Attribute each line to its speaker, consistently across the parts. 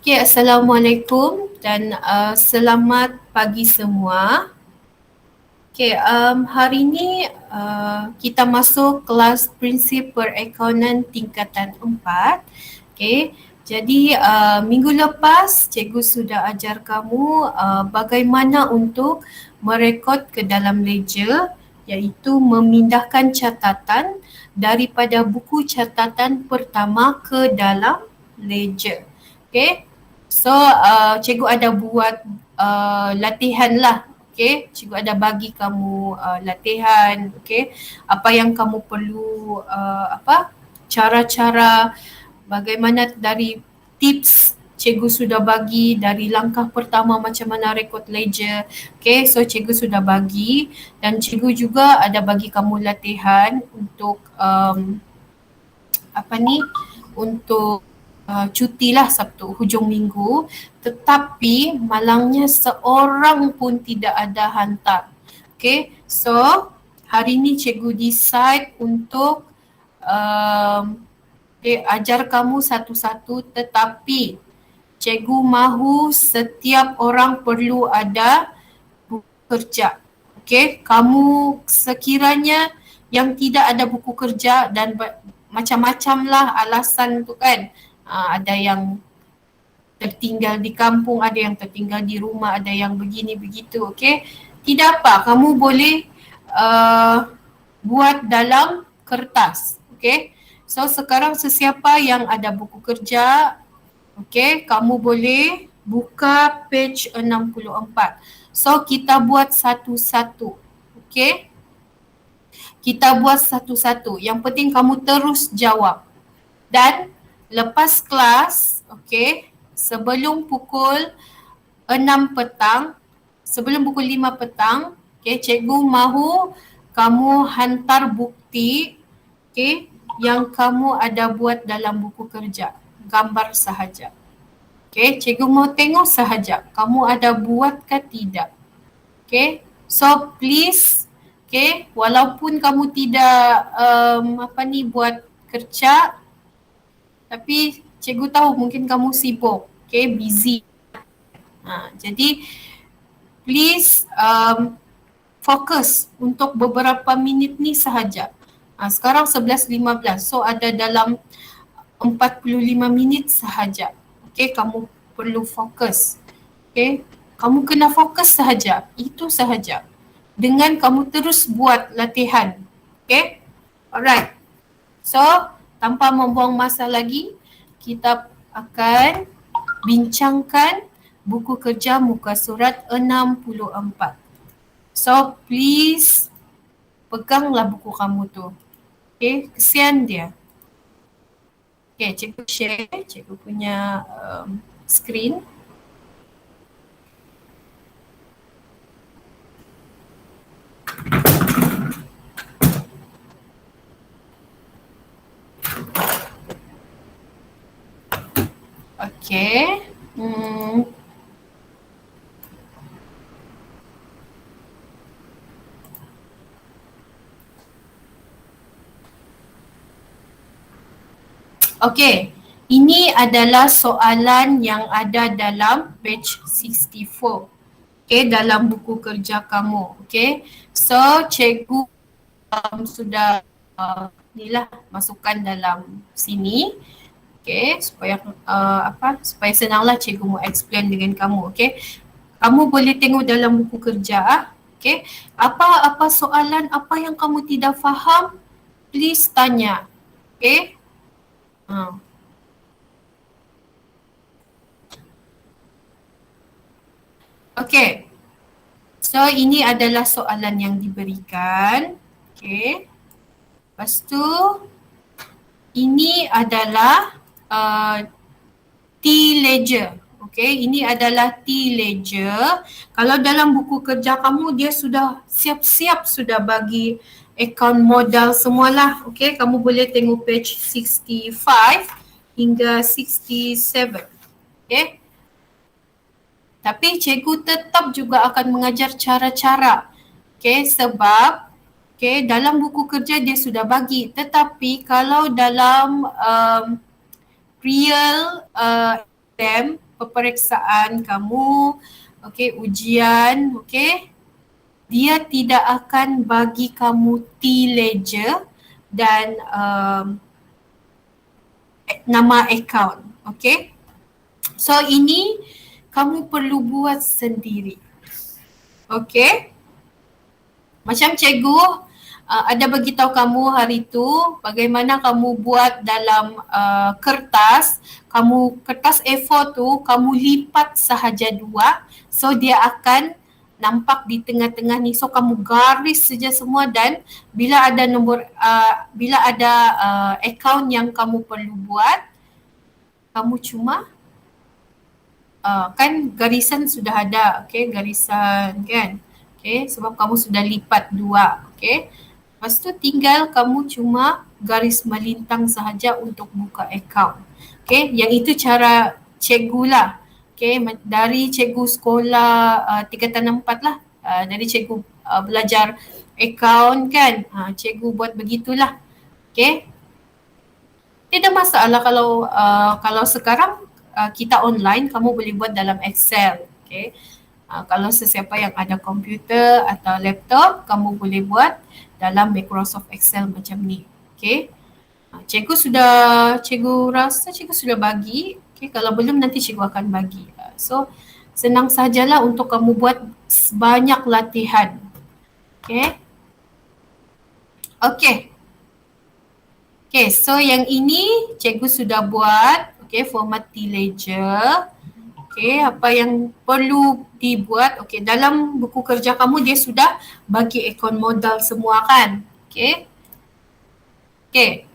Speaker 1: Okay, Assalamualaikum dan selamat pagi semua. Okay, hari ini kita masuk kelas prinsip perakaunan tingkatan 4. Okay, jadi minggu lepas cikgu sudah ajar kamu bagaimana untuk merekod ke dalam ledger, iaitu memindahkan catatan daripada buku catatan pertama ke dalam ledger. Okay, so cikgu ada buat latihan lah. Okay, cikgu ada bagi kamu latihan. Okay, apa yang kamu perlu cara-cara bagaimana dari tips cikgu sudah bagi dari langkah pertama macam mana rekod ledger. Okay, so cikgu sudah bagi dan cikgu juga ada bagi kamu latihan untuk untuk cuti lah Sabtu hujung minggu, tetapi malangnya seorang pun tidak ada hantar. Okay, so hari ni cikgu decide untuk ajar kamu satu-satu, tetapi cikgu mahu setiap orang perlu ada buku kerja. Okay, kamu sekiranya yang tidak ada buku kerja dan macam-macam lah alasan tu kan. Ada yang tertinggal di kampung, ada yang tertinggal di rumah, ada yang begini begitu. Okay, tidak apa, kamu boleh buat dalam kertas. Okay, so sekarang sesiapa yang ada buku kerja, okay, kamu boleh buka page 64. So kita buat satu-satu. Okay, kita buat satu-satu. Yang penting kamu terus jawab. Dan lepas kelas, okay, sebelum pukul 6 petang, sebelum pukul 5 petang, okay, cikgu mahu kamu hantar bukti, okay, yang kamu ada buat dalam buku kerja. Gambar sahaja. Okay, cikgu mau tengok sahaja kamu ada buat ke tidak. Okay, so please, okay, walaupun kamu tidak buat kerja, tapi cikgu tahu mungkin kamu sibuk, okay, busy. Jadi please fokus untuk beberapa minit ni sahaja. Sekarang 11.15, so ada dalam 45 minit sahaja. Okay, kamu perlu fokus. Okay, kamu kena fokus sahaja, itu sahaja. Dengan kamu terus buat latihan. Okay, alright. So, tanpa membuang masa lagi, kita akan bincangkan buku kerja muka surat 64. So, please peganglah buku kamu tu. Okay, kesian dia. Okay, cikgu share cikgu punya screen. Okay. Okay, ini adalah soalan yang ada dalam page 64. Okay, dalam buku kerja kamu. Okay, so cikgu sudah masukkan dalam sini. Okay, supaya supaya senanglah cikgu mau explain dengan kamu. Okay, kamu boleh tengok dalam buku kerja. Okay, apa soalan apa yang kamu tidak faham, please tanya. Okay. Okay, so ini adalah soalan yang diberikan. Okay, lepas tu ini adalah T-ledger. Okay, ini adalah T-ledger. Kalau dalam buku kerja kamu dia sudah siap-siap sudah bagi akaun modal semualah. Okay, kamu boleh tengok page 65 hingga 67. Okay. Tapi cikgu tetap juga akan mengajar cara-cara. Okay, sebab okay, dalam buku kerja dia sudah bagi. Tetapi kalau dalam real exam, peperiksaan kamu, okey, ujian, okey, dia tidak akan bagi kamu T-ledger dan nama account, okey. So ini kamu perlu buat sendiri, okey. Macam cikgu ada bagi tahu kamu hari tu bagaimana kamu buat dalam kertas A4 tu kamu lipat sahaja 2, so dia akan nampak di tengah-tengah ni, so kamu garis saja semua dan bila ada nombor bila ada account yang kamu perlu buat, kamu cuma kan garisan sudah ada, okey, garisan kan, okey, sebab kamu sudah lipat 2, okey. Lepas tu tinggal kamu cuma garis melintang sahaja untuk buka account. Okay, yang itu cara cikgu lah. Okay, dari cikgu sekolah tingkatan 4 lah. Dari cikgu belajar account kan. Cikgu buat begitulah. Okay. Tidak masalah kalau sekarang kita online, kamu boleh buat dalam Excel. Okay. Kalau sesiapa yang ada komputer atau laptop, kamu boleh buat dalam Microsoft Excel macam ni. Okay. Cikgu rasa cikgu sudah bagi. Okay. Kalau belum nanti cikgu akan bagi. So senang sajalah untuk kamu buat banyak latihan. Okay. Okay. Okay, so yang ini cikgu sudah buat. Okay, format T-ledger. Okay, apa yang perlu dibuat. Okay, dalam buku kerja kamu dia sudah bagi akaun modal semua kan. Okay. Okay.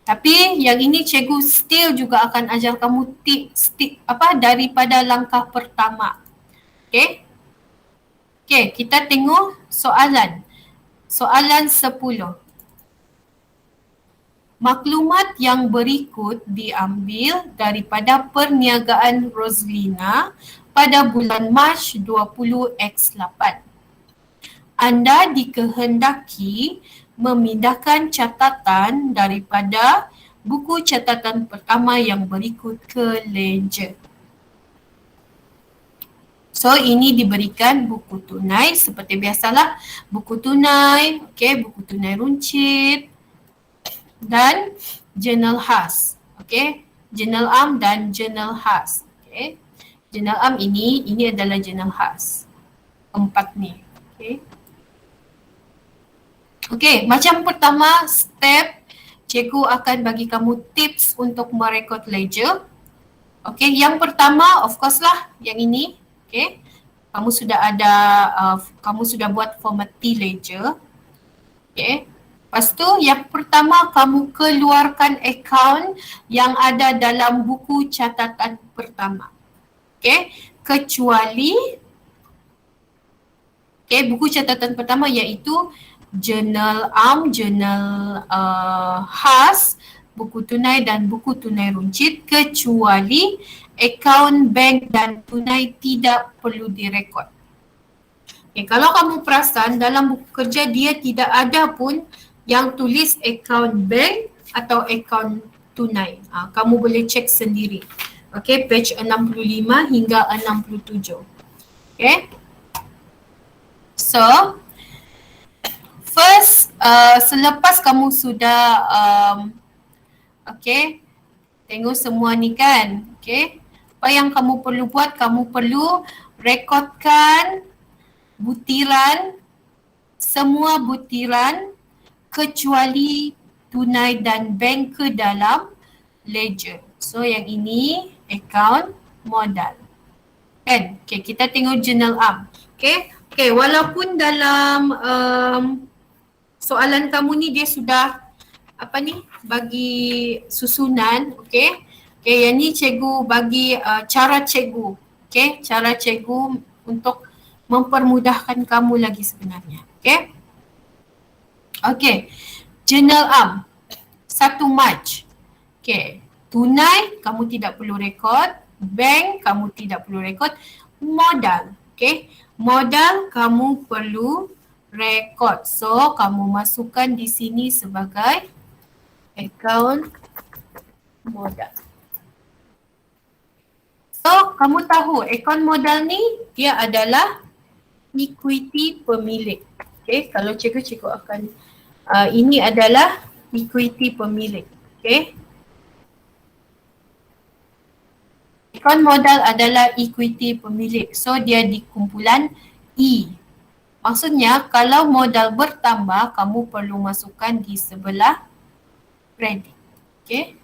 Speaker 1: Tapi yang ini cikgu still juga akan ajar kamu daripada langkah pertama. Okay. Okay, kita tengok soalan. Soalan 10. Maklumat yang berikut diambil daripada perniagaan Roslina pada bulan Mac 20X8. Anda dikehendaki memindahkan catatan daripada buku catatan pertama yang berikut ke ledger. So ini diberikan buku tunai seperti biasalah, buku tunai, okey, buku tunai runcit dan jurnal khas. Okey, jurnal am dan jurnal khas. Okey. Jurnal am ini adalah jurnal khas. 4 ni. Okey. Okey, macam pertama step cikgu akan bagi kamu tips untuk merekod ledger. Okey, yang pertama of course lah yang ini. Okey. Kamu sudah ada kamu sudah buat format T-ledger. Okey. Lepas tu yang pertama kamu keluarkan akaun yang ada dalam buku catatan pertama. Okey, kecuali buku catatan pertama iaitu jurnal am, jurnal khas, buku tunai dan buku tunai runcit, kecuali akaun bank dan tunai tidak perlu direkod. Okay, kalau kamu perasan dalam buku kerja dia tidak ada pun yang tulis akaun bank atau akaun tunai. Kamu boleh cek sendiri. Okay, page 65 hingga 67. Okay. So, first, selepas kamu sudah, okay, tengok semua ni kan. Okay. Apa yang kamu perlu buat, kamu perlu rekodkan butiran, semua butiran kecuali tunai dan bank ke dalam ledger. So yang ini akaun modal. Kan? Okay, kita tengok jurnal am. Okay, walaupun dalam soalan kamu ni dia sudah bagi susunan, okay, yang ni cikgu bagi cara cikgu. Okay, cara cikgu untuk mempermudahkan kamu lagi sebenarnya. Okay. Okay, jurnal am 1 Mac. Okay, tunai kamu tidak perlu rekod, bank kamu tidak perlu rekod, modal. Okay, modal kamu perlu rekod. So, kamu masukkan di sini sebagai akaun modal. So, kamu tahu akaun modal ni dia adalah equity pemilik. Okay, kalau cikgu akan ini adalah equity pemilik. Okay. Akaun modal adalah equity pemilik. So dia di kumpulan E. Maksudnya kalau modal bertambah, kamu perlu masukkan di sebelah kredit. Okay.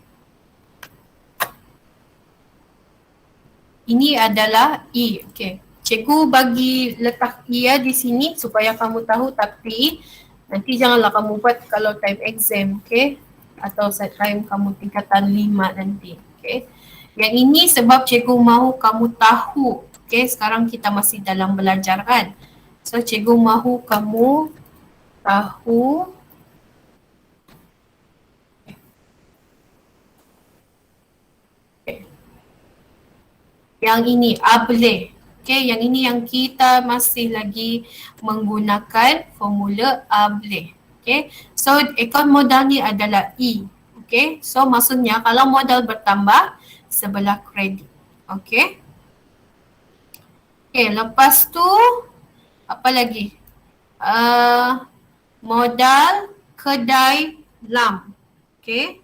Speaker 1: Ini adalah E. Okay. Cikgu bagi letak E di sini supaya kamu tahu, tapi nanti janganlah kamu buat kalau time exam, okay? Atau time kamu tingkatan 5 nanti, okay? Yang ini sebab cikgu mahu kamu tahu, okay? Sekarang kita masih dalam belajar kan? So cikgu mahu kamu tahu yang ini ABLE. Okay, yang ini yang kita masih lagi menggunakan formula ABLE. Okay, so akaun modal ni adalah E. Okay, so maksudnya kalau modal bertambah sebelah kredit. Okay. Okay, lepas tu apa lagi? Modal kedai lam. Okay.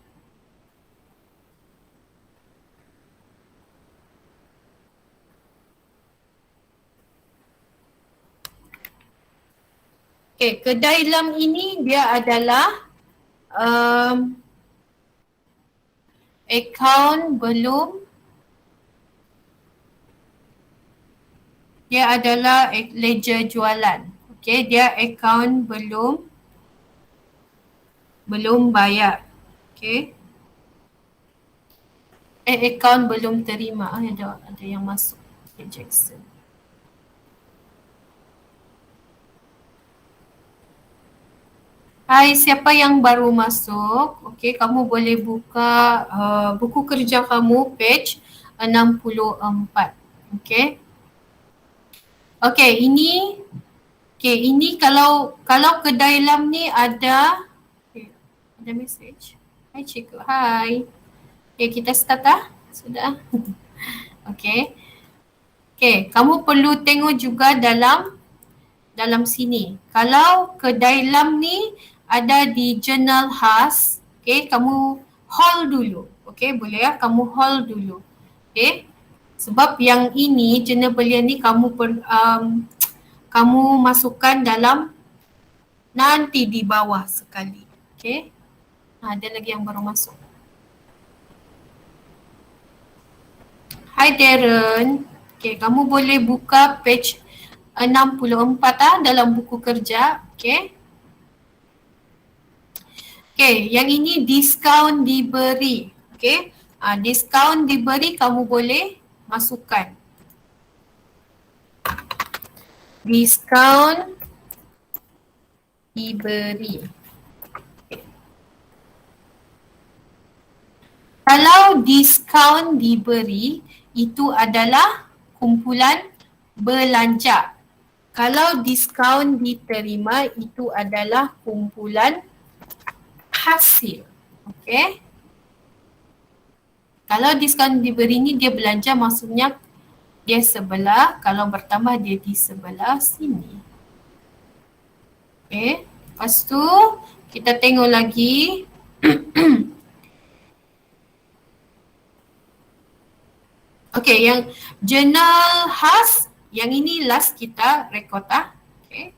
Speaker 1: Okay, kedai lam ini dia adalah akaun belum, dia adalah ledger jualan. Okay, dia akaun belum bayar. Okay. Akaun belum terima. Ada yang masuk. Okay, Jackson. Hai, siapa yang baru masuk? Okey, kamu boleh buka buku kerja kamu page 64. Okey. Okey, ini kalau kedai lam ni ada ada message. Hai cikgu. Hai. Okey, kita start sudah. Okey. Okey, kamu perlu tengok juga dalam sini. Kalau kedai lam ni ada di jurnal khas, okay, kamu hold dulu, okay, boleh ya, kamu hold dulu, okay, sebab yang ini jurnal belian ni kamu masukkan dalam nanti di bawah sekali, okay. Ada lagi yang baru masuk. Hai Darren, okay, kamu boleh buka page 64 dalam buku kerja, okay. Okay, yang ini diskaun diberi. Okay, diskaun diberi kamu boleh masukkan. Diskaun diberi. Okay. Kalau diskaun diberi itu adalah kumpulan belanja. Kalau diskaun diterima itu adalah kumpulan hasil. Okey. Kalau diskaun diberi ni dia belanja, maksudnya dia sebelah, kalau bertambah dia di sebelah sini. Okey. Lepas tu kita tengok lagi. Okey, yang jurnal khas, yang ini last kita rekod Okey.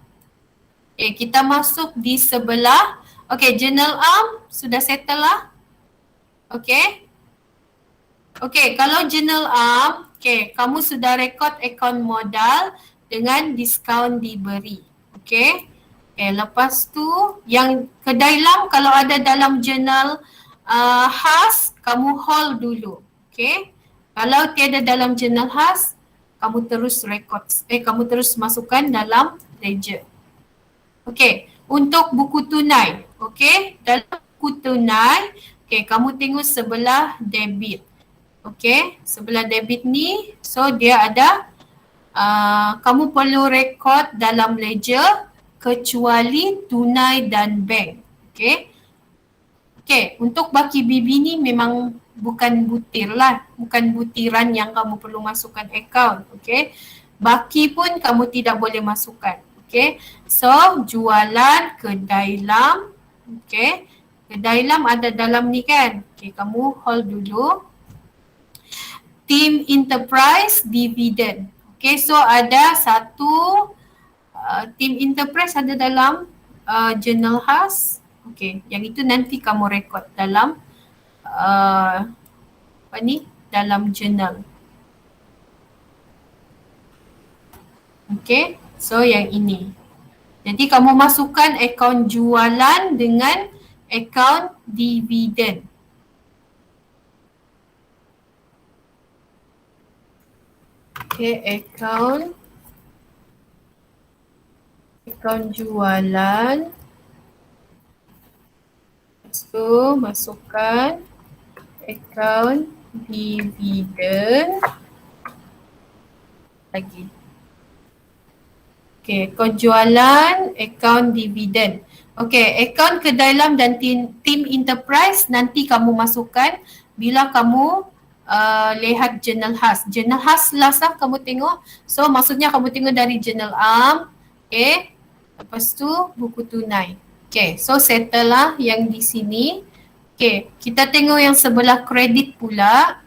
Speaker 1: Okay, kita masuk di sebelah. Okay, journal arm sudah settle lah. Okay. Okay, kalau journal arm, okay, kamu sudah rekod akaun modal dengan diskaun diberi. Okay. Okay, lepas tu yang kedai lam kalau ada dalam jurnal khas, kamu hold dulu. Okay. Kalau tiada dalam jurnal khas, kamu terus rekod, kamu terus masukkan dalam ledger. Okay. Untuk buku tunai, okay, dalam buku tunai, okay, kamu tengok sebelah debit, okay, sebelah debit ni, so dia ada, kamu perlu rekod dalam ledger kecuali tunai dan bank, okay. Okay, untuk baki BB ni memang bukan butir lah, bukan butiran yang kamu perlu masukkan account. Okay, baki pun kamu tidak boleh masukkan. Okay, so jualan kedai lam. Okay, kedai lam ada dalam ni kan. Okay, kamu hold dulu. Team enterprise dividend. Okay, so ada satu team enterprise ada dalam journal khas. Okay, yang itu nanti kamu rekod dalam apa ni, dalam journal. Okay, so yang ini. Jadi kamu masukkan akaun jualan dengan akaun dividen. Okay, akaun jualan. So, masukkan akaun dividen lagi. Okay, akaun jualan, akaun dividen. Okay, akaun kedai lam dan team enterprise nanti kamu masukkan bila kamu lihat journal khas. Journal khas last lah kamu tengok. So, maksudnya kamu tengok dari journal am. Okay, lepas tu buku tunai. Okay, so settle lah yang di sini. Okay, kita tengok yang sebelah kredit pula.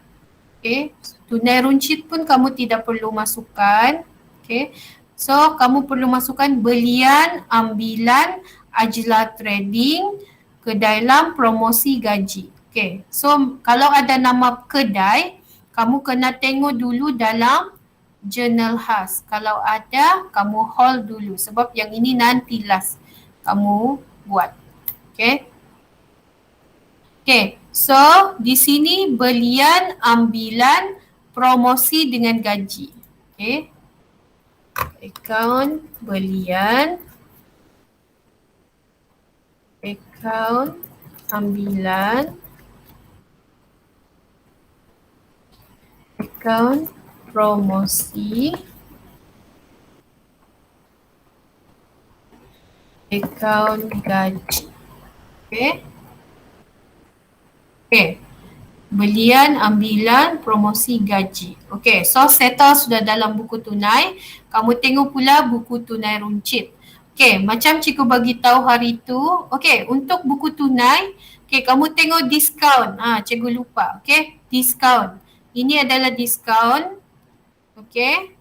Speaker 1: Okay, tunai runcit pun kamu tidak perlu masukkan. Okay, so kamu perlu masukkan belian, ambilan, ajla trading, kedai lam, promosi gaji. Okay, so kalau ada nama kedai, kamu kena tengok dulu dalam journal khas. Kalau ada, kamu hold dulu sebab yang ini nanti last kamu buat. Okay. Okay, so di sini belian, ambilan, promosi dengan gaji. Okay. Akaun belian, akaun ambilan, akaun promosi, akaun gaji. Okay. Okay. Belian, ambilan, promosi, gaji. Okay. So settle sudah dalam buku tunai. Kamu tengok pula buku tunai runcit. Okay. Macam cikgu bagi tahu hari tu. Okay. Untuk buku tunai. Okay. Kamu tengok diskaun. Cikgu lupa. Okay. Diskaun. Ini adalah diskaun. Okay.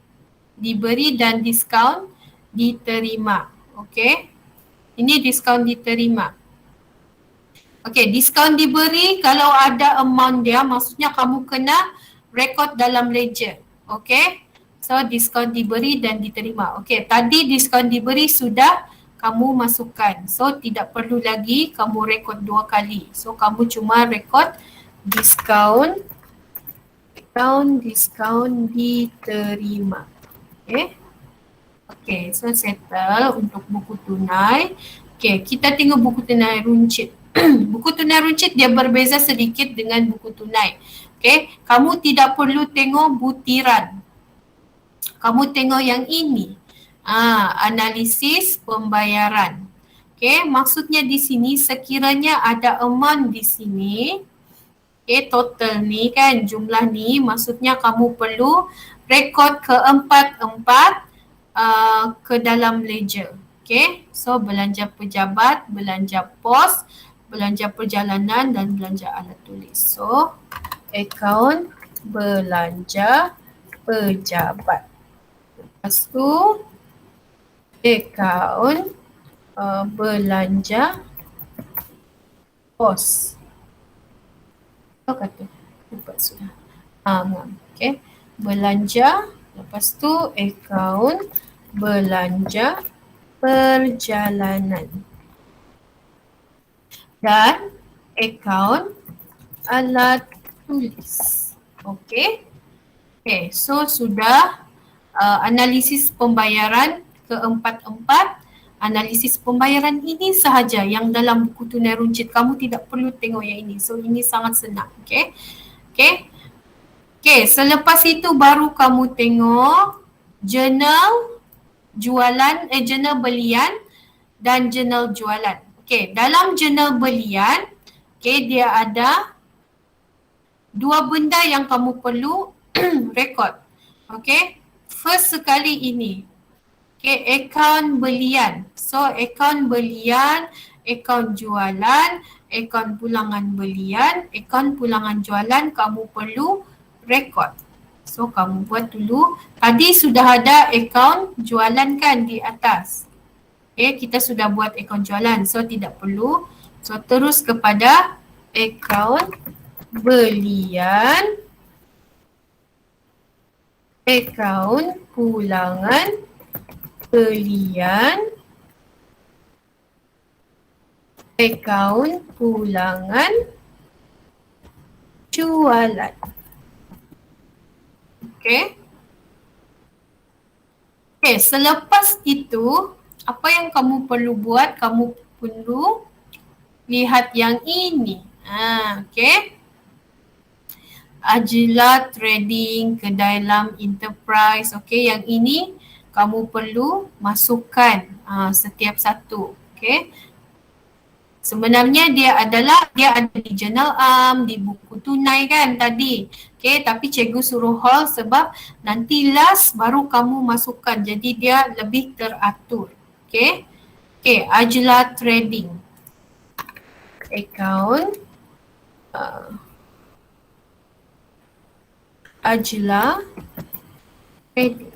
Speaker 1: Diberi dan diskaun diterima. Okay. Ini diskaun diterima. Okay, diskaun diberi kalau ada amount dia, maksudnya kamu kena rekod dalam ledger. Okay, so diskaun diberi dan diterima. Okay, tadi diskaun diberi sudah kamu masukkan. So tidak perlu lagi kamu rekod dua kali. So kamu cuma rekod diskaun diterima. Okay. Okay, so settle untuk buku tunai. Okay, kita tengok buku tunai runcit. Buku tunai runcit dia berbeza sedikit dengan buku tunai. Okay, kamu tidak perlu tengok butiran. Kamu tengok yang ini. Analisis pembayaran. Okay, maksudnya di sini sekiranya ada amount di sini. Okay, total ni kan, jumlah ni, maksudnya kamu perlu rekod keempat-empat ke dalam ledger. Okay, so belanja pejabat, belanja pos, belanja perjalanan dan belanja alat tulis. So, akaun belanja pejabat. Lepas tu, akaun belanja pos. Apa kata? Lupa sudah. Okay. Belanja. Lepas tu, akaun belanja perjalanan. Dan akaun alat tulis. Okay. Okay, so sudah analisis pembayaran keempat-empat. Analisis pembayaran ini sahaja yang dalam buku tunai runcit. Kamu tidak perlu tengok yang ini. So ini sangat senang. Okay. Okay. Okay, selepas itu baru kamu tengok jurnal jualan, jurnal belian dan jurnal jualan. Okay, dalam jurnal belian, okay, dia ada dua benda yang kamu perlu rekod. Okay, first sekali ini. Okay, akaun belian. So, akaun belian, akaun jualan, akaun pulangan belian, akaun pulangan jualan kamu perlu rekod. So, kamu buat dulu. Tadi sudah ada akaun jualan kan di atas. Okay, kita sudah buat akaun jualan. So, tidak perlu. So, terus kepada akaun belian, akaun pulangan belian, akaun pulangan jualan. Okay. Okay, selepas itu, apa yang kamu perlu buat? Kamu perlu lihat yang ini. Okay. Ajila Trading, Kedai Lam Enterprise. Okay, yang ini kamu perlu masukkan setiap satu. Okay. Sebenarnya dia ada di Journal di buku tunai kan tadi. Okay, tapi cikgu suruh hold sebab nanti last baru kamu masukkan. Jadi dia lebih teratur. Okay. Okay, Ajila Trading. Account. Ajila Trading.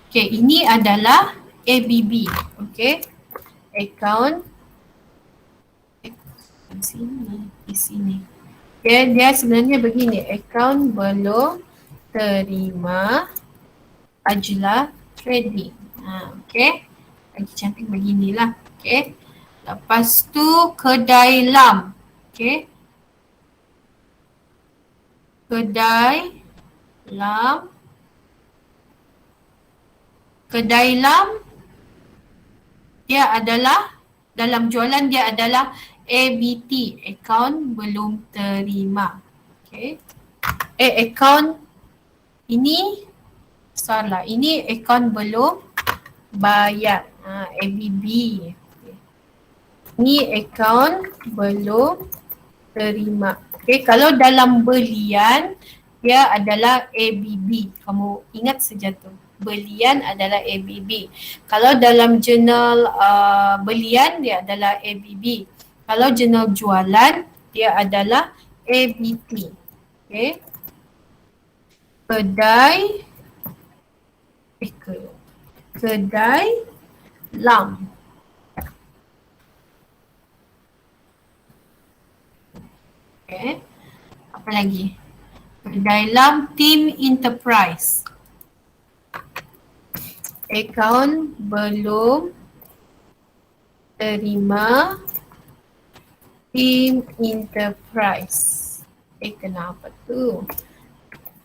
Speaker 1: Okay, ini adalah ABB. Okay, account di sini. Okay, dia sebenarnya begini. Account belum terima Ajila Trading. Okay, lagi cantik beginilah. Okay. Lepas tu Kedai Lam. Okay. Kedai Lam. Kedai Lam dia adalah dalam jualan dia adalah ABT, akaun belum terima. Okay. Akaun ini salah. Ini akaun belum bayar. ABB. Ni akaun belum terima. Okay, kalau dalam belian dia adalah ABB. Kamu ingat saja tu. Belian adalah ABB. Kalau dalam jurnal belian dia adalah ABB. Kalau jurnal jualan dia adalah ABT. Okay. Kedai Lam. Okay. Apa lagi? Kedai Lam Team Enterprise. Akaun belum terima Team Enterprise. Kenapa tu?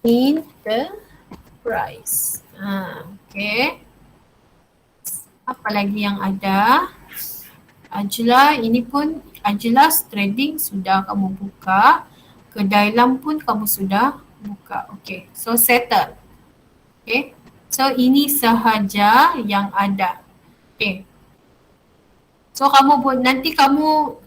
Speaker 1: Enterprise. Okay. Apa lagi yang ada? Ajila, ini pun Ajila Trading sudah kamu buka. Kedai Lam pun kamu sudah buka. Okay, so settle. Okay, so ini sahaja yang ada. Okay. So kamu buat, nanti kamu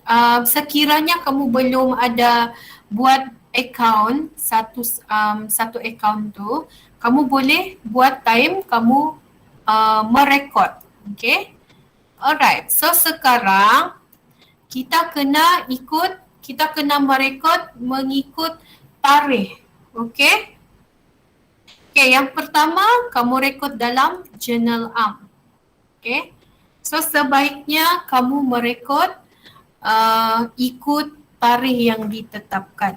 Speaker 1: sekiranya kamu belum ada buat account, satu account tu, kamu boleh buat time kamu merekod. Okay. Alright, so sekarang kita kena merekod mengikut tarikh. Okay. Okay, yang pertama kamu rekod dalam Journal Okay. So sebaiknya kamu merekod ikut tarikh yang ditetapkan.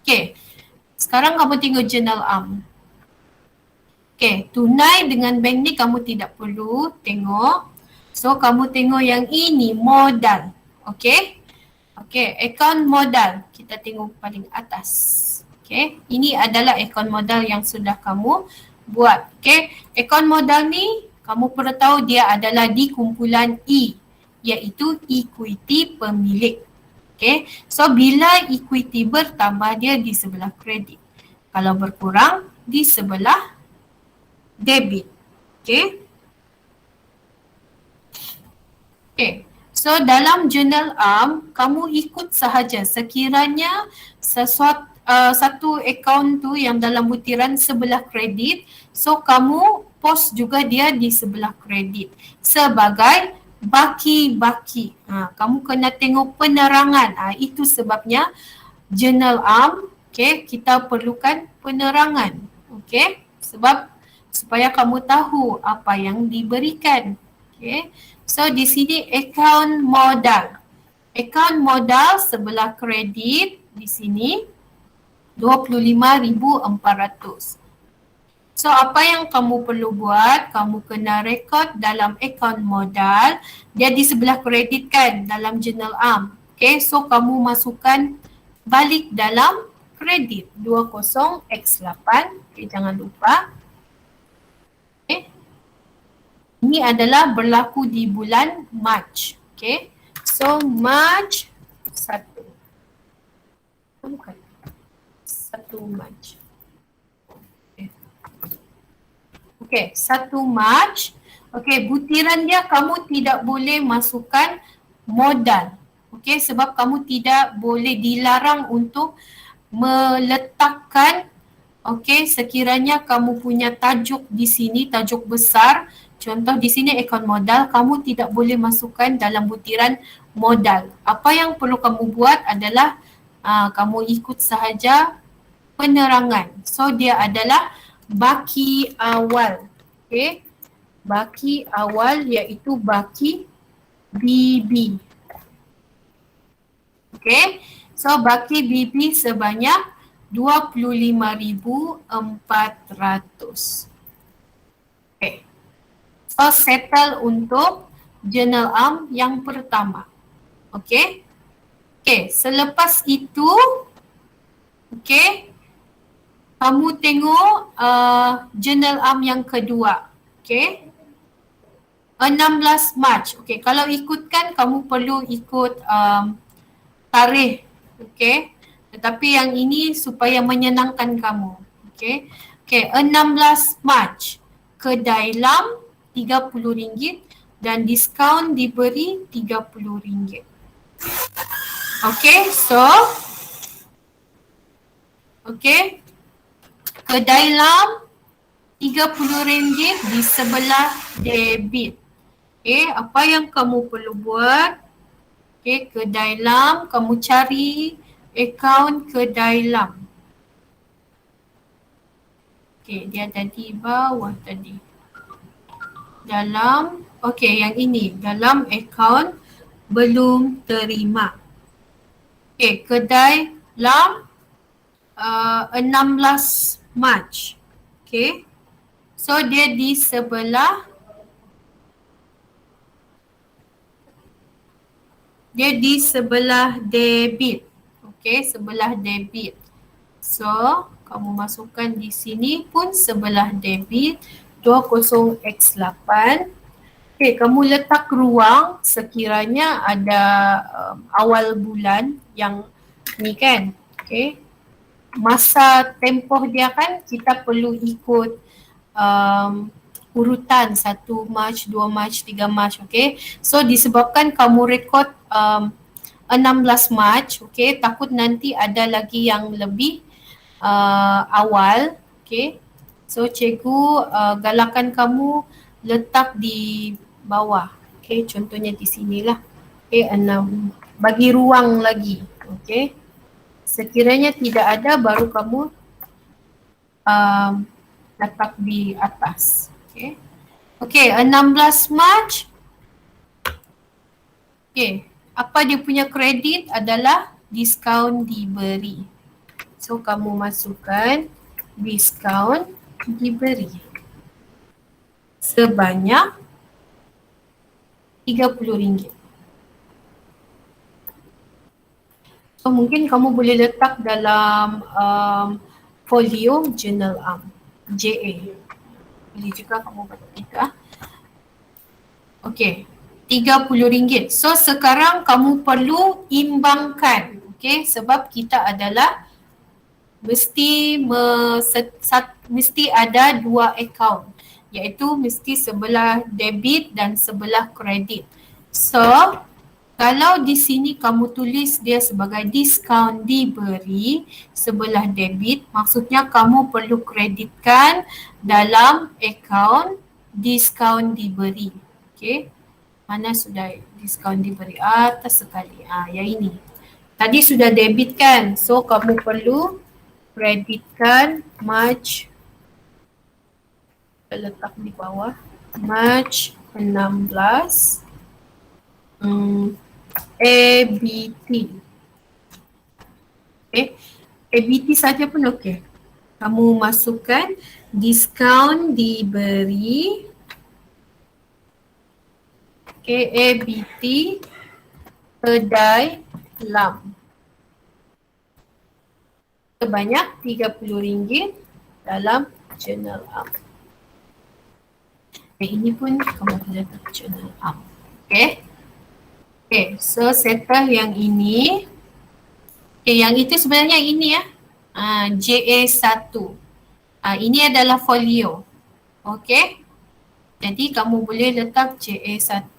Speaker 1: Okay. Sekarang kamu tengok Journal Okay, tunai dengan bank ni kamu tidak perlu tengok. So kamu tengok yang ini, modal. Okay. Okay, akaun modal. Kita tengok paling atas. Okay, ini adalah akaun modal yang sudah kamu buat. Okay, akaun modal ni kamu perlu tahu dia adalah di kumpulan E, iaitu equity pemilik. Okay, so bila equity bertambah dia di sebelah kredit. Kalau berkurang di sebelah debit. Okay. Okay. So dalam journal kamu ikut sahaja sekiranya satu akaun tu yang dalam butiran sebelah kredit, so kamu post juga dia di sebelah kredit sebagai baki-baki. Kamu kena tengok penerangan. Itu sebabnya journal okay, kita perlukan penerangan. Okay, sebab supaya kamu tahu apa yang diberikan. Okay. So di sini akaun modal. Akaun modal sebelah kredit di sini 25,400. So apa yang kamu perlu buat? Kamu kena rekod dalam akaun modal. Dia di sebelah kredit kan dalam journal Okay, so kamu masukkan balik dalam kredit 20x8. Okay, jangan lupa. Ini adalah berlaku di bulan Mac. Okay. So, Mac 1. Bukan. 1 Mac. Okay. 1 Mac. Okay. Butiran dia kamu tidak boleh masukkan modal. Okay. Sebab kamu tidak boleh dilarang untuk meletakkan sekiranya kamu punya tajuk di sini, tajuk besar. Contoh di sini akaun modal, kamu tidak boleh masukkan dalam butiran modal. Apa yang perlu kamu buat adalah kamu ikut sahaja penerangan. So dia adalah baki awal. Okay. Baki awal iaitu baki BB. Okay. So baki BB sebanyak 25,400. Okay. So settle untuk journal yang pertama. Okay. Okay, selepas itu kamu tengok journal yang kedua. Okay. 16 Mac. Okay, kalau ikutkan kamu perlu ikut tarikh. Okay. Tetapi yang ini supaya menyenangkan kamu. Okay. Okay, 16 Mac. Kedai lam RM30 dan diskaun diberi RM30. Okay, so kedai lam RM30 di sebelah debit. Okay, apa yang kamu perlu buat? Okay, kedai lam, kamu cari akaun kedai lam. Okay, dia ada di bawah tadi. Dalam, yang ini, dalam akaun belum terima. Okay, kedai lam 16 Mac. Okay, so dia di sebelah debit. Okay, sebelah debit. So, kamu masukkan di sini pun sebelah debit 20x8. Okay, kamu letak ruang sekiranya ada awal bulan yang ni kan. Okay. Masa tempoh dia kan kita perlu ikut urutan 1 Mac, 2 Mac, 3 Mac. Okay. So disebabkan kamu rekod 16 Mac, okay, takut nanti ada lagi yang lebih awal. Okay. So cikgu galakan kamu letak di bawah. Okay, contohnya di sinilah. Okay, 6. Bagi ruang lagi. Okay. Sekiranya tidak ada baru kamu letak di atas. Okay. Okay, 16 Mac. Okay, apa dia punya kredit adalah diskaun diberi. So kamu masukkan diskaun diberi sebanyak RM30. So mungkin kamu boleh letak dalam folio journal JA. Boleh juga kamu ketik. Okay, RM30. So sekarang kamu perlu imbangkan. Okay, sebab kita adalah mesti ada 2 akaun, iaitu mesti sebelah debit dan sebelah kredit. So, kalau di sini kamu tulis dia sebagai diskaun diberi sebelah debit, maksudnya kamu perlu kreditkan dalam akaun diskaun diberi. Okey. Mana sudah diskaun diberi? Atas sekali. Yang ini. Tadi sudah debit kan? So, kamu perlu kreditkan March. Letak di bawah. March 16. ABT. Okay. ABT saja pun okey. Kamu masukkan diskaun diberi. Okay, ABT kedai lam. Sebanyak RM30 dalam jurnal am. Ini pun kamu boleh letak jurnal am. Okay. Okay, so settle yang ini. Okay, yang itu sebenarnya ini ya. JA1. Ini adalah folio. Okay. Jadi kamu boleh letak JA1.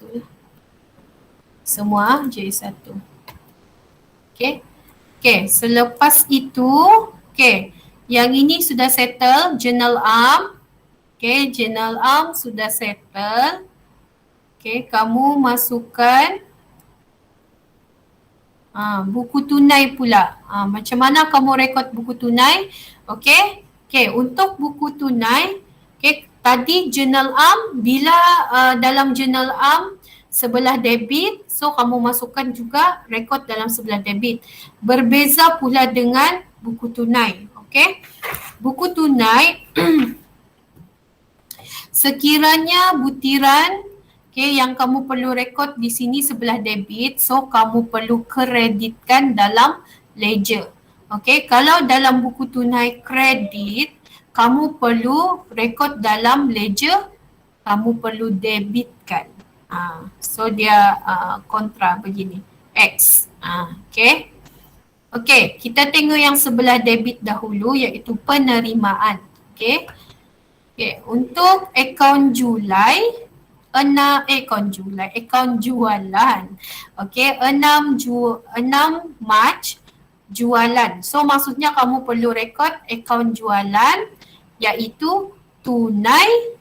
Speaker 1: Semua JA1. Okay. Okay, selepas itu, okay. Yang ini sudah settle, journal arm. Okay, journal arm sudah settle. Okay, kamu masukkan buku tunai pula. Macam mana kamu rekod buku tunai? Okay. Okay, untuk buku tunai, okay, tadi journal arm, bila dalam journal arm sebelah debit, so kamu masukkan juga rekod dalam sebelah debit. Berbeza pula dengan buku tunai. Okay. Buku tunai, sekiranya butiran okay, yang kamu perlu rekod di sini sebelah debit, so kamu perlu kreditkan dalam ledger. Okay, kalau dalam buku tunai kredit, kamu perlu rekod dalam ledger, kamu perlu debitkan. So dia kontra begini, X. Okay. Okay, kita tengok yang sebelah debit dahulu iaitu penerimaan. Okay. Okay, untuk akaun Julai, akaun jualan. Okay, 6 Mac jualan. So maksudnya kamu perlu rekod akaun jualan iaitu tunai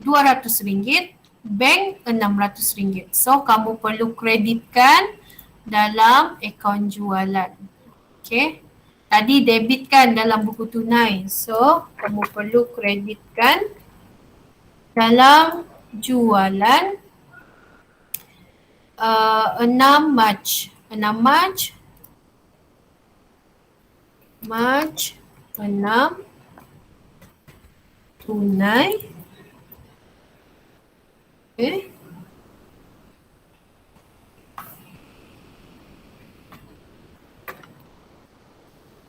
Speaker 1: RM200, bank RM600. So kamu perlu kreditkan dalam akaun jualan. Okay. Tadi debitkan dalam buku tunai. So kamu perlu kreditkan dalam jualan 6 Mac. 6 Mac 6 tunai. Okay.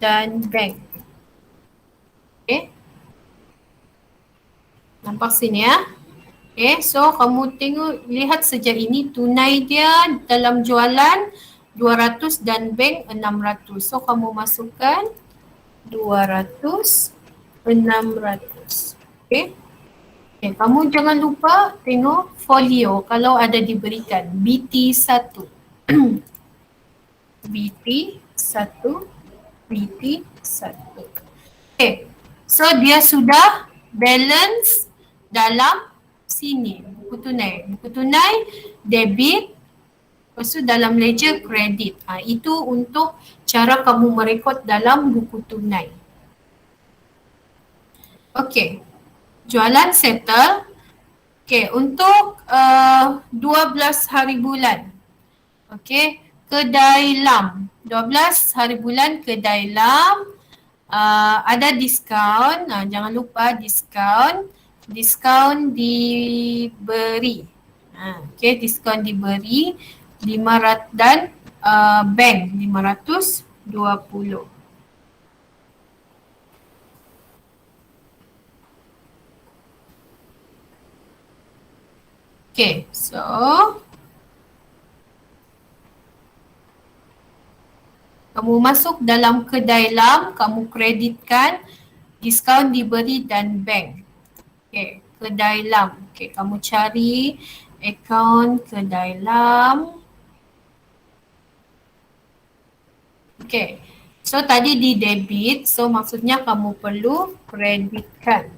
Speaker 1: Dan bank. Okay. Nampak sini ya. Okay, so kamu tengok, lihat sejak ini tunai dia dalam jualan 200 dan bank 600. So kamu masukkan 200, 600. Okay. Okay, kamu jangan lupa tengok folio kalau ada diberikan BT1. BT1, BT1. Okay, so dia sudah balance dalam sini, buku tunai. Buku tunai debit, lepas tu dalam ledger kredit. Itu untuk cara kamu merekod dalam buku tunai. Okay, jualan settle. Okay, untuk 12 hari bulan. Okay, kedai lam. 12 hari bulan kedai lam. Ada diskaun, jangan lupa diskaun. Diskaun diberi. Okay, diskaun diberi 500 dan bank 520. Okay, so kamu masuk dalam kedai lam, kamu kreditkan diskaun diberi dan bank. Okay, kedai lam. Okay, kamu cari account ke dalam. Okay. So tadi di debit, so maksudnya kamu perlu kreditkan.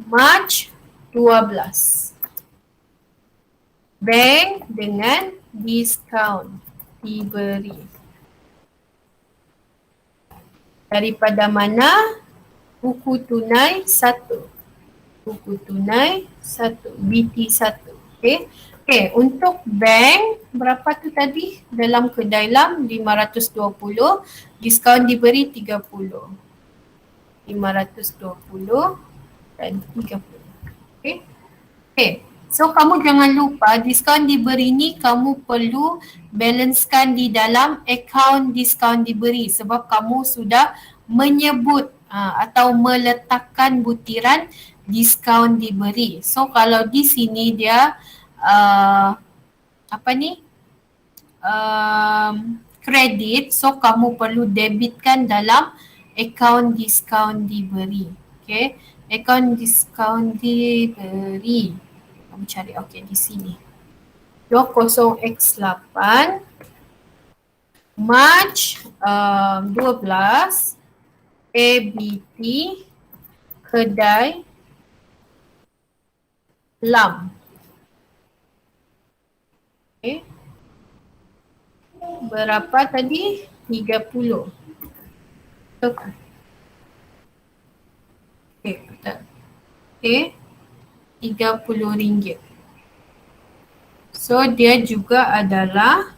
Speaker 1: March 12. Bank dengan diskaun diberi. Daripada mana? Buku tunai 1. Buku tunai 1. BT 1. Okay. Okay, untuk bank berapa tu tadi? Dalam ke dalam 520, diskaun diberi 30. 520 dan 30. Okay. Okay. So kamu jangan lupa diskaun diberi ni kamu perlu balancekan di dalam akaun diskaun diberi sebab kamu sudah menyebut atau meletakkan butiran diskaun diberi. So kalau di sini dia kredit, so kamu perlu debitkan dalam akaun diskaun diberi. Okay, akaun diskaun diberi. Kamu cari, okay, di sini. 20x8 March 12 ABT kedai lam. Okay. Berapa tadi? 30. Okay. Okay, betul. Okay. RM30. So dia juga adalah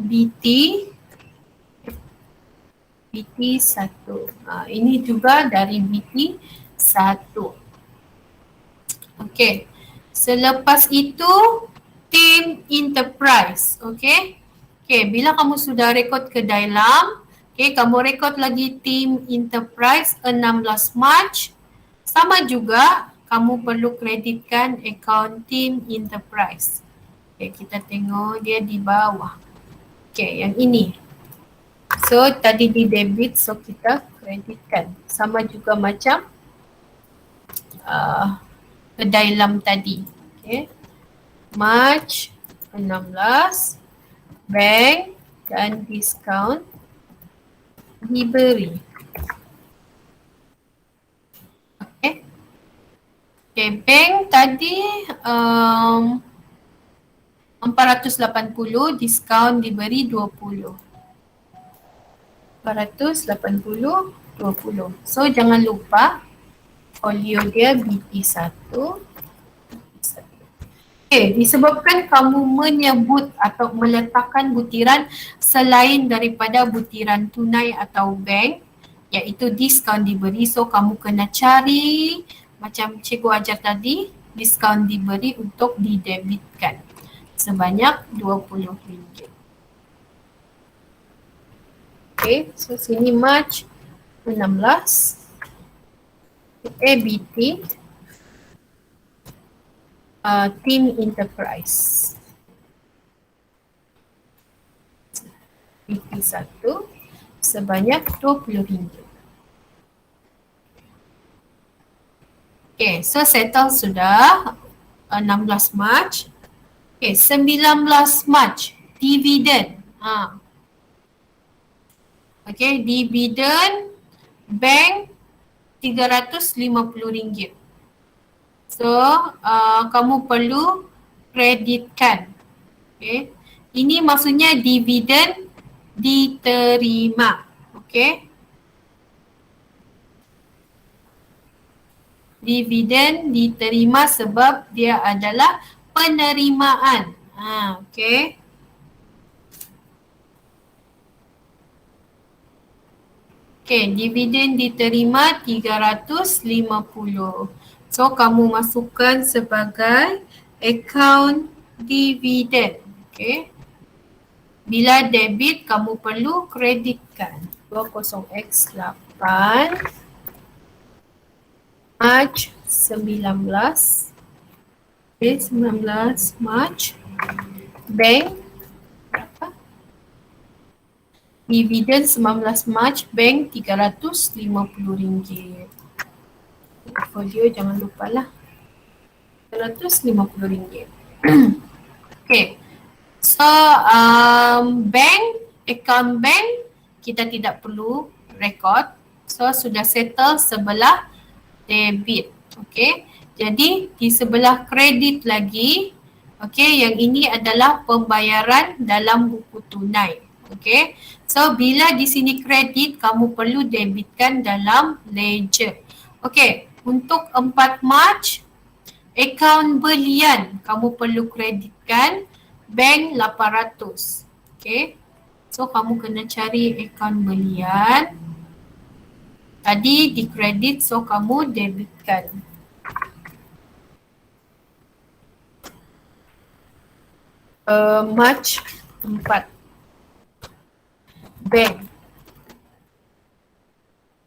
Speaker 1: BT 1. Ini juga dari BT 1. Okay. Selepas itu Team Enterprise. Okay. Okay, bila kamu sudah rekod ke dalam, okay, kamu rekod lagi Team Enterprise 16 March. Sama juga kamu perlu kreditkan akaun Team Enterprise. Okay, kita tengok dia di bawah. Okay, yang ini. So tadi di debit, so kita kreditkan. Sama juga macam kedai lam tadi. Okay. March 16, bank dan diskaun diberi. Okay. Okay, bank tadi 480, diskaun diberi 20. 480, 20. So jangan lupa folio dia BT1. Okay, disebabkan kamu menyebut atau meletakkan butiran selain daripada butiran tunai atau bank, iaitu diskaun diberi, so kamu kena cari macam cikgu ajar tadi, diskaun diberi untuk didebitkan sebanyak RM20. Okay, so sini March 16 ABT Team Enterprise BT1 sebanyak RM20. Okay, so settle sudah 16 March. Okay, 19 March dividend. Okay, dividend bank RM350. So, kamu perlu kreditkan. Okay. Ini maksudnya dividen diterima. Okay. Dividen diterima sebab dia adalah penerimaan. Okay. Okay, dividen diterima 350. So, kamu masukkan sebagai akaun dividen. Okay. Bila debit, kamu perlu kreditkan. 20x8 March 19. Okay, 19 March. Bank berapa? Dividen 19 Mac, bank RM350. Portfolio jangan lupa lah. RM350. Okay. So bank, account bank kita tidak perlu record. So sudah settle sebelah debit. Okay. Jadi di sebelah kredit lagi, okay, yang ini adalah pembayaran dalam buku tunai. Okay. So bila di sini kredit, kamu perlu debitkan dalam ledger. Okay. Untuk 4 Mac, akaun belian kamu perlu kreditkan bank 800. Okay. So kamu kena cari akaun belian. Tadi di kredit, so kamu debitkan. March 4. Bank.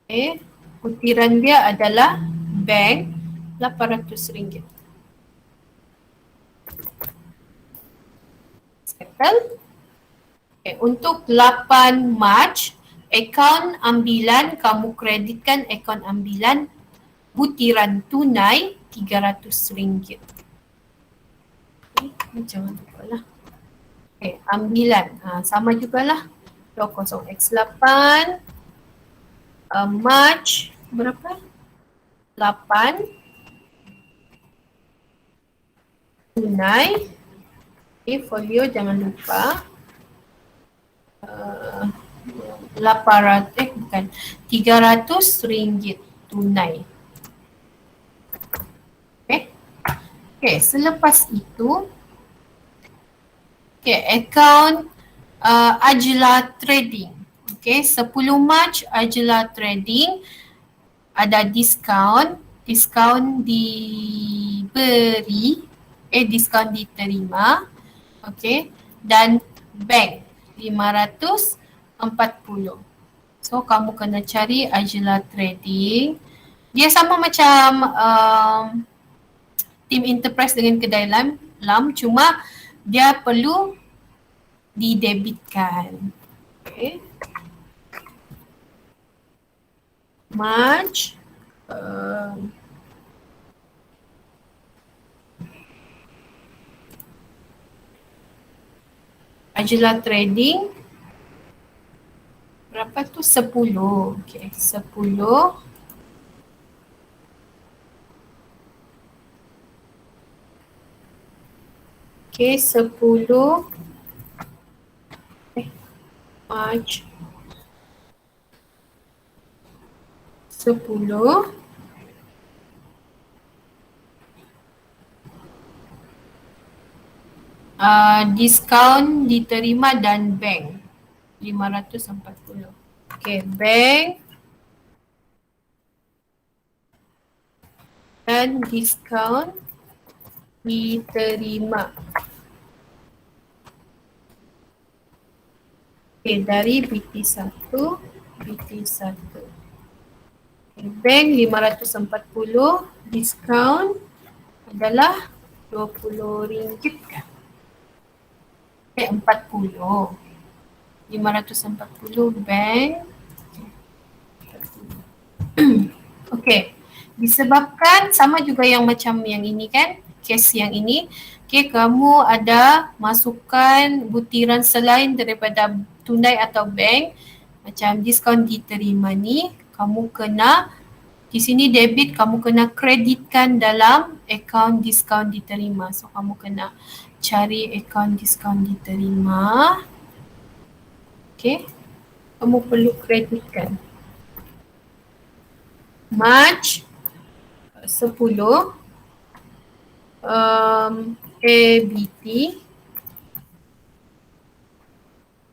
Speaker 1: Okay. Butiran dia adalah bank RM800. Settle. Okay. Untuk 8 Mac, akaun ambilan kamu kreditkan akaun ambilan butiran tunai RM300. Okay. Jangan lupa lah. Okay. Ambilan. Sama jugalah. 20X8. March berapa? 8. Tunai. Okay. Folio jangan lupa. 800 bukan RM300 tunai. Okay. Okay, selepas itu okay, akaun Ajla Trading. Okay, 10 Mac Ajla Trading ada diskaun. Diskaun diberi, diskaun diterima. Okay, dan bank 540. So kamu kena cari Ajla Trading. Dia sama macam Team Enterprise dengan kedai lam, cuma dia perlu didebitkan. Okay. March Ajla Trading berapa tu? 10. Okay, 10. Okay, 10 March 10. Diskaun diterima dan bank 540. Okay, bank dan diskaun diterima. Okay, dari BT1, BT1. Okay, bank 540, diskaun adalah RM20 kan? Okay, 40. 540 bank. Okay. Disebabkan sama juga yang macam yang ini kan, case yang ini. Okay, kamu ada masukkan butiran selain daripada tunai atau bank, macam diskaun diterima ni, kamu kena di sini debit, kamu kena kreditkan dalam akaun diskaun diterima. So kamu kena cari akaun diskaun diterima. Okay, kamu perlu kreditkan. March 10 ABT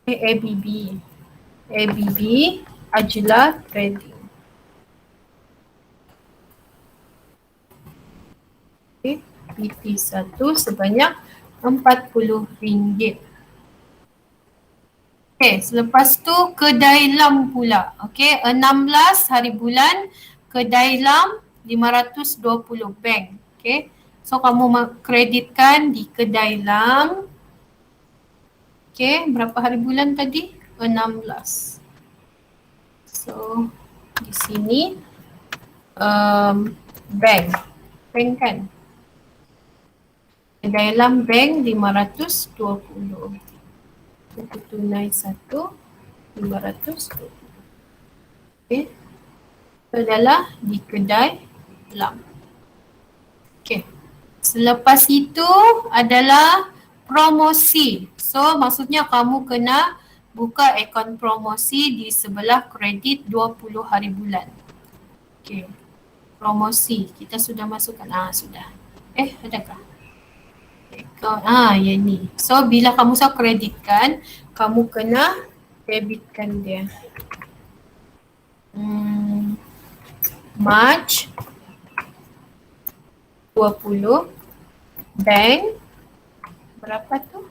Speaker 1: ABB Ajla Trading. Okay, BT1 sebanyak RM40. Okay, selepas tu kedai lam pula. Okay, 16 hari bulan kedai lam 520 bank. Okay, so kamu kreditkan di kedai lam. Okay, berapa hari bulan tadi? 16. So di sini bank kan. Dalam bank 520. Buku tunai 1 520. Okay. Itu adalah di kedai lam. Okay. Selepas itu adalah promosi. So maksudnya kamu kena buka akaun promosi di sebelah kredit 20 hari bulan. Okay. Promosi. Kita sudah masukkan. Sudah. Adakah? Yang ni. So bila kamu kreditkan, kamu kena debitkan dia. March 20 bank berapa tu?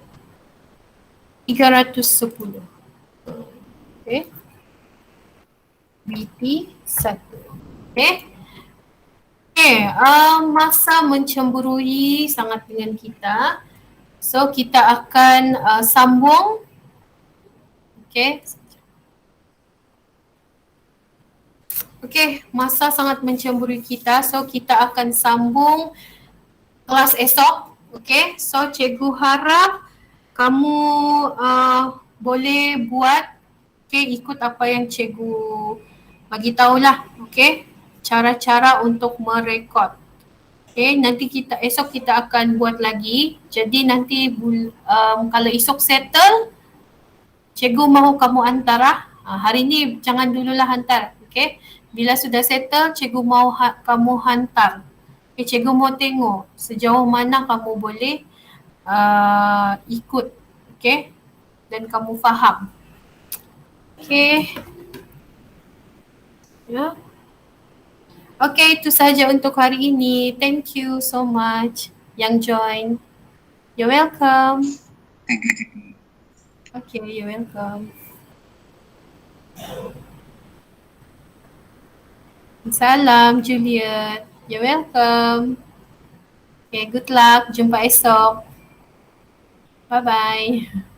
Speaker 1: 310. Okay. BP 1. Okay. Okay, masa mencemburui sangat dengan kita. So kita akan sambung. Okay. Okay, masa sangat mencemburui kita. So kita akan sambung kelas esok. Okay, so cikgu harap kamu boleh buat, okay, ikut apa yang cikgu bagi tahulah. Okay, cara-cara untuk merekod. Okay, nanti esok kita akan buat lagi. Jadi nanti kalau esok settle, cikgu mahu kamu hantar. Hari ni jangan dululah hantar. Okay, bila sudah settle, cikgu mahu kamu hantar. Okay, cikgu mau tengok sejauh mana kamu boleh ikut. Okay, dan kamu faham. Okay. Ya. Okay, itu sahaja untuk hari ini. Thank you so much yang join. You're welcome. Okay, you're welcome. Salam Juliet. You're welcome. Okay, good luck. Jumpa esok. Bye-bye.